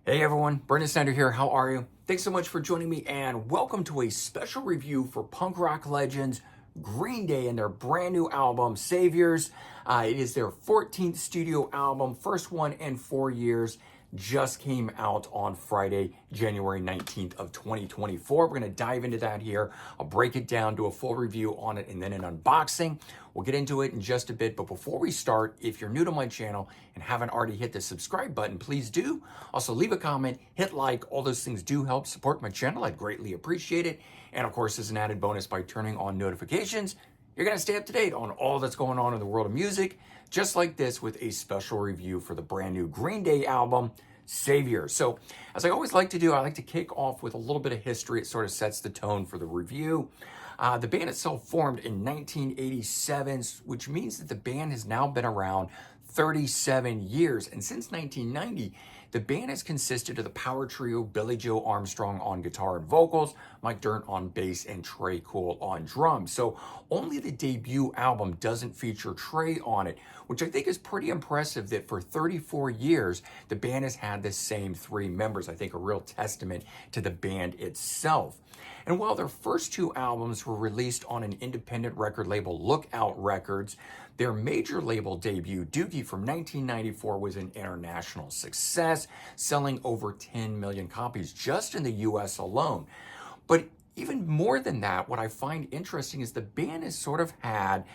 Hey everyone, Brendan Snyder here. How are you? Thanks so much for joining me and welcome to a special review for punk rock legends Green Day and their brand new album, Saviors. It is their 14th studio album, first one in 4 years. Just came out on Friday, January 19th of 2024. We're going to dive into that here. I'll break it down, do a full review on it, and then an unboxing. We'll get into it in just a bit, but before we start, if you're new to my channel and haven't already hit the subscribe button, please do. Also, leave a comment, hit like. All those things do help support my channel. I'd greatly appreciate it. And of course, as an added bonus, by turning on notifications, you're going to stay up to date on all that's going on in the world of music, just like this with a special review for the brand new Green Day album, Savior. So, as I always like to do, I like to kick off with a little bit of history. It sort of sets the tone for the review. The band itself formed in 1987, which means that the band has now been around 37 years. And since 1990, the band has consisted of the power trio Billy Joe Armstrong on guitar and vocals, Mike Dirnt on bass, and Trey Cool on drums. So only the debut album doesn't feature Trey on it, which I think is pretty impressive that for 34 years, the band has had the same three members. I think a real testament to the band itself. And while their first two albums were released on an independent record label, Lookout Records, their major label debut, Dookie, from 1994 was an international success, selling over 10 million copies just in the US alone. But even more than that, what I find interesting is the band has sort of had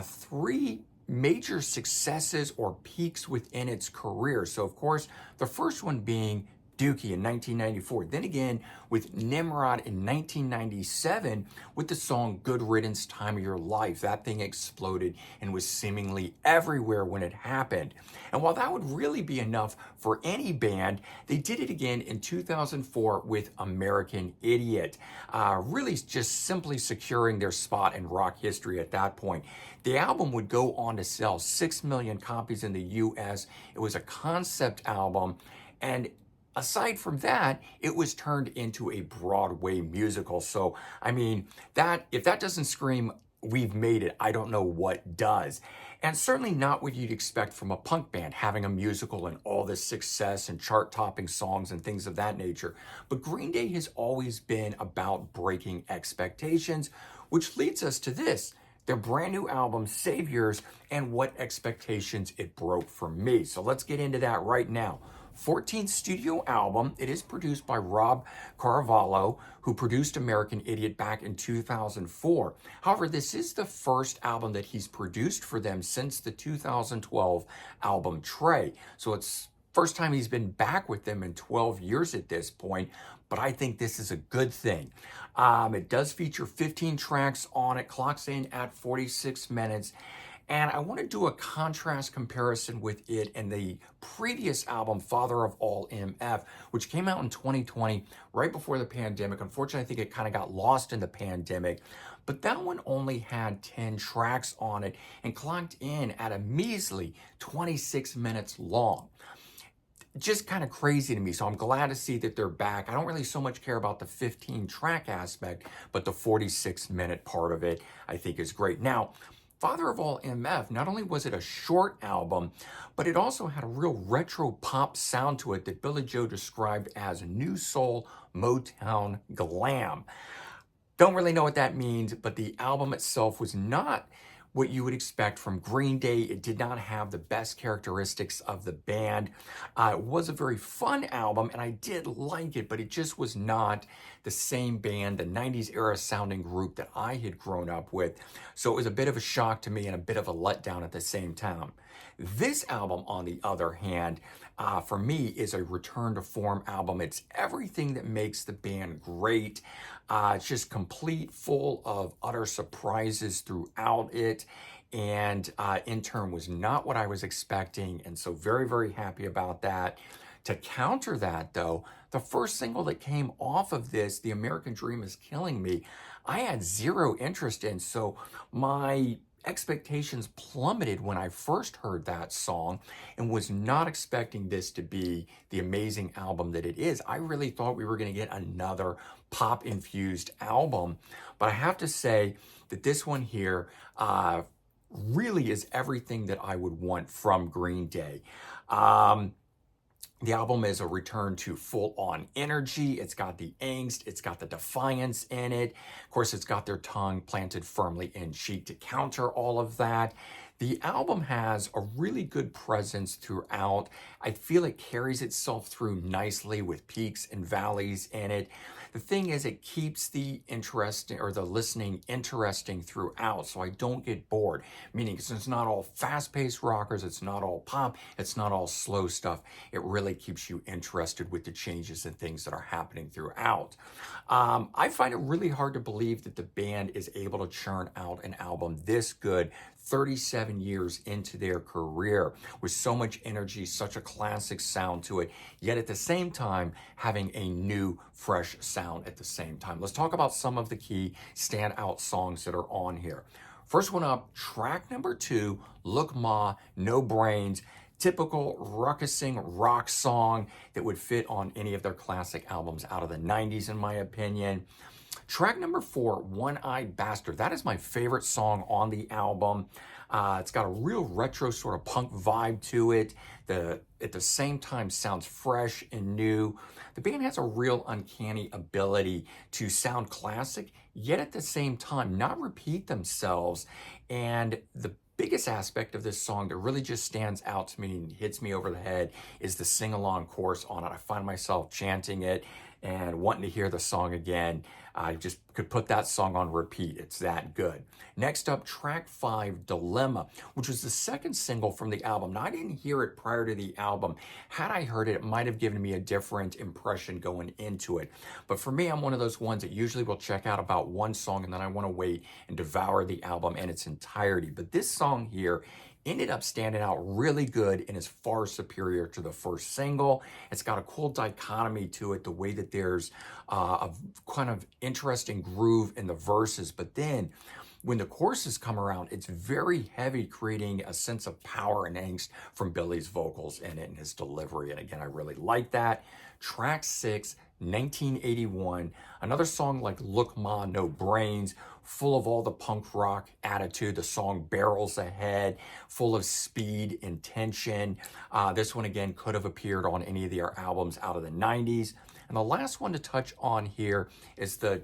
three major successes or peaks within its career. So, of course, the first one being Dookie in 1994. Then again with Nimrod in 1997 with the song Good Riddance, Time of Your Life. That thing exploded and was seemingly everywhere when it happened. And while that would really be enough for any band, they did it again in 2004 with American Idiot, really just simply securing their spot in rock history at that point. The album would go on to sell 6 million copies in the US. It was a concept album, and aside from that, it was turned into a Broadway musical. So, I mean, that if that doesn't scream, we've made it, I don't know what does. And certainly not what you'd expect from a punk band, having a musical and all this success and chart-topping songs and things of that nature. But Green Day has always been about breaking expectations, which leads us to this, their brand new album, Saviors, and what expectations it broke for me. So let's get into that right now. 14th studio album. It is produced by Rob Caravallo, who produced American Idiot back in 2004. However, this is the first album that he's produced for them since the 2012 album Trey. So it's first time he's been back with them in 12 years at this point, but I think this is a good thing. It does feature 15 tracks on it, clocks in at 46 minutes. And I want to do a contrast comparison with it and the previous album, Father of All M.F., which came out in 2020, right before the pandemic. Unfortunately, I think it kind of got lost in the pandemic. But that one only had 10 tracks on it and clocked in at a measly 26 minutes long. Just kind of crazy to me. So I'm glad to see that they're back. I don't really so much care about the 15 track aspect, but the 46-minute part of it I think is great. Now, Father of All M.F., not only was it a short album, but it also had a real retro pop sound to it that Billy Joe described as new soul Motown glam. Don't really know what that means, but the album itself was not what you would expect from Green Day. It did not have the best characteristics of the band. It was a very fun album, and I did like it, but it just was not the same band, the 90s era sounding group that I had grown up with. So it was a bit of a shock to me and a bit of a letdown at the same time. This album, on the other hand, for me is a return to form album. It's everything that makes the band great. It's just complete, full of utter surprises throughout it. And in turn was not what I was expecting. And so very, very happy about that. To counter that, though, the first single that came off of this, The American Dream Is Killing Me, I had zero interest in. So my expectations plummeted when I first heard that song and was not expecting this to be the amazing album that it is. I really thought we were going to get another pop-infused album, but I have to say that this one here really is everything that I would want from Green Day. The album is a return to full-on energy. It's got the angst, it's got the defiance in it. Of course, it's got their tongue planted firmly in cheek to counter all of that. The album has a really good presence throughout. I feel it carries itself through nicely with peaks and valleys in it. The thing is, it keeps the interesting or the listening interesting throughout, so I don't get bored. Meaning, it's not all fast-paced rockers, it's not all pop, it's not all slow stuff. It really keeps you interested with the changes and things that are happening throughout. I find it really hard to believe that the band is able to churn out an album this good 37 years into their career with so much energy, such a classic sound to it, yet at the same time having a new, fresh sound at the same time. Let's talk about some of the key standout songs that are on here. First one up, track number 2, Look Ma, No Brains. Typical ruckusing rock song that would fit on any of their classic albums out of the 90s, in my opinion. Track number 4, One-Eyed Bastard. That is my favorite song on the album. It's got a real retro sort of punk vibe to it. At the same time sounds fresh and new. The band has a real uncanny ability to sound classic, yet at the same time not repeat themselves. And the biggest aspect of this song that really just stands out to me and hits me over the head is the sing-along chorus on it. I find myself chanting it and wanting to hear the song again. I just could put that song on repeat. It's that good. Next up, track 5, Dilemma, which was the second single from the album. Now, I didn't hear it prior to the album. Had I heard it, it might have given me a different impression going into it. But for me, I'm one of those ones that usually will check out about one song and then I want to wait and devour the album in its entirety. But this song here ended up standing out really good and is far superior to the first single. It's got a cool dichotomy to it, the way that there's a kind of interesting groove in the verses, but then when the choruses come around, it's very heavy, creating a sense of power and angst from Billy's vocals in it and his delivery. And again, I really like that. Track 6, 1981, another song like Look Ma, No Brains, full of all the punk rock attitude. The song barrels ahead, full of speed and tension. This one, again, could have appeared on any of their albums out of the 90s. And the last one to touch on here is the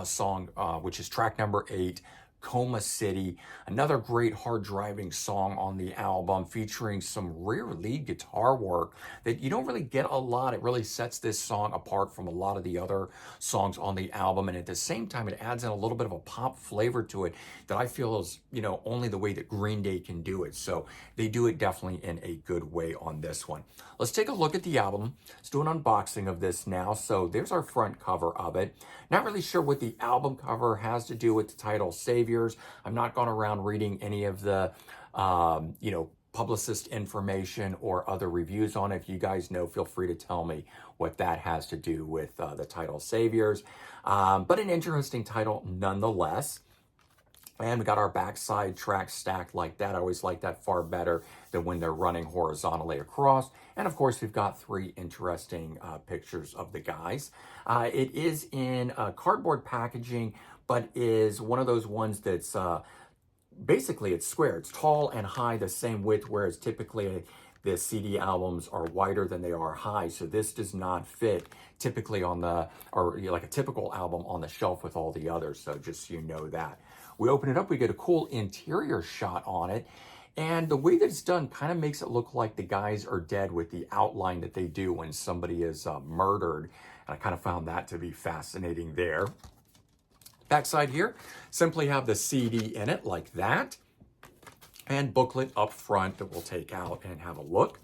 song, which is track number 8, Coma City, another great hard driving song on the album featuring some rare lead guitar work that you don't really get a lot. It really sets this song apart from a lot of the other songs on the album, and at the same time it adds in a little bit of a pop flavor to it that I feel is, only the way that Green Day can do it. So they do it definitely in a good way on this one. Let's take a look at the album. Let's do an unboxing of this now. So there's our front cover of it. Not really sure what the album cover has to do with the title Saviors. I'm not going around reading any of the, publicist information or other reviews on it. If you guys know, feel free to tell me what that has to do with the title Saviors. But an interesting title nonetheless. And we got our backside track stacked like that. I always like that far better than when they're running horizontally across. And of course, we've got 3 interesting pictures of the guys. It is in cardboard packaging, but is one of those ones that's basically it's square. It's tall and high, the same width, whereas typically the CD albums are wider than they are high. So this does not fit typically on like a typical album on the shelf with all the others. So just so you know that. We open it up, we get a cool interior shot on it. And the way that it's done kind of makes it look like the guys are dead with the outline that they do when somebody is murdered. And I kind of found that to be fascinating there. Backside here, simply have the CD in it like that. And booklet up front that we'll take out and have a look.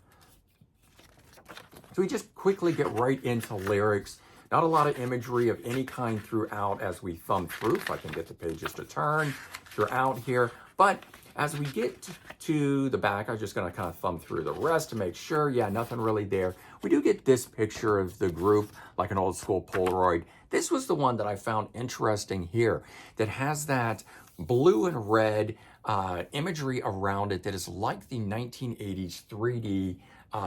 So we just quickly get right into lyrics. Not a lot of imagery of any kind throughout as we thumb through, if I can get the pages to turn throughout here. But as we get to the back, I'm just going to kind of thumb through the rest to make sure, yeah, nothing really there. We do get this picture of the group, like an old school Polaroid. This was the one that I found interesting here, that has that blue and red imagery around it that is like the 1980s 3D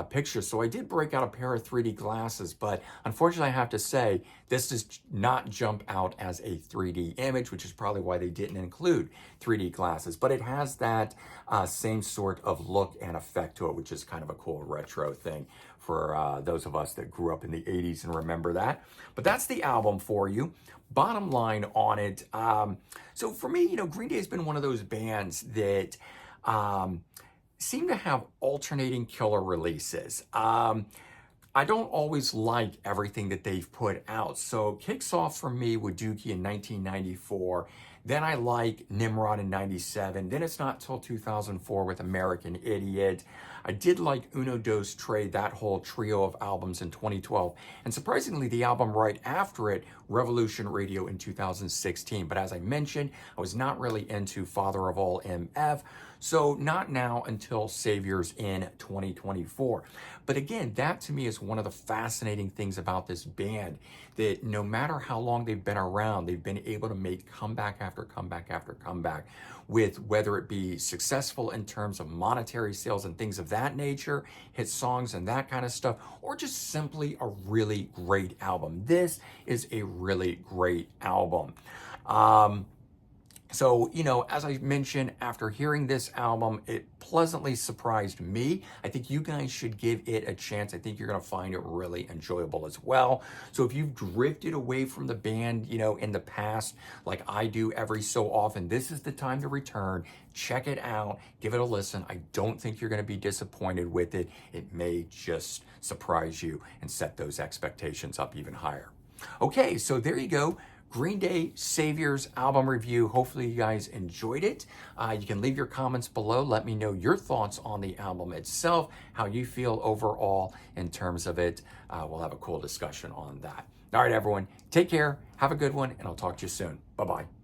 pictures. So I did break out a pair of 3D glasses, but unfortunately I have to say, this does not jump out as a 3D image, which is probably why they didn't include 3D glasses. But it has that same sort of look and effect to it, which is kind of a cool retro thing for those of us that grew up in the 80s and remember that. But that's the album for you. Bottom line on it. So for me, Green Day has been one of those bands that seem to have alternating killer releases. I don't always like everything that they've put out. So kicks off for me with Dookie in 1994. Then I like Nimrod in 97. Then it's not till 2004 with American Idiot. I did like Uno Dos Tres, that whole trio of albums in 2012. And surprisingly, the album right after it, Revolution Radio in 2016. But as I mentioned, I was not really into Father of All M.F. So not now until Saviors in 2024. But again, that to me is one of the fascinating things about this band, that no matter how long they've been around, they've been able to make comeback after comeback after comeback, with whether it be successful in terms of monetary sales and things of that nature, hit songs and that kind of stuff, or just simply a really great album. This is a really great album. So, as I mentioned, after hearing this album, it pleasantly surprised me. I think you guys should give it a chance. I think you're going to find it really enjoyable as well. So if you've drifted away from the band, in the past, like I do every so often, this is the time to return. Check it out. Give it a listen. I don't think you're going to be disappointed with it. It may just surprise you and set those expectations up even higher. Okay, so there you go. Green Day Saviors album review. Hopefully you guys enjoyed it. You can leave your comments below. Let me know your thoughts on the album itself, how you feel overall in terms of it. We'll have a cool discussion on that. All right, everyone, take care. Have a good one, and I'll talk to you soon. Bye-bye.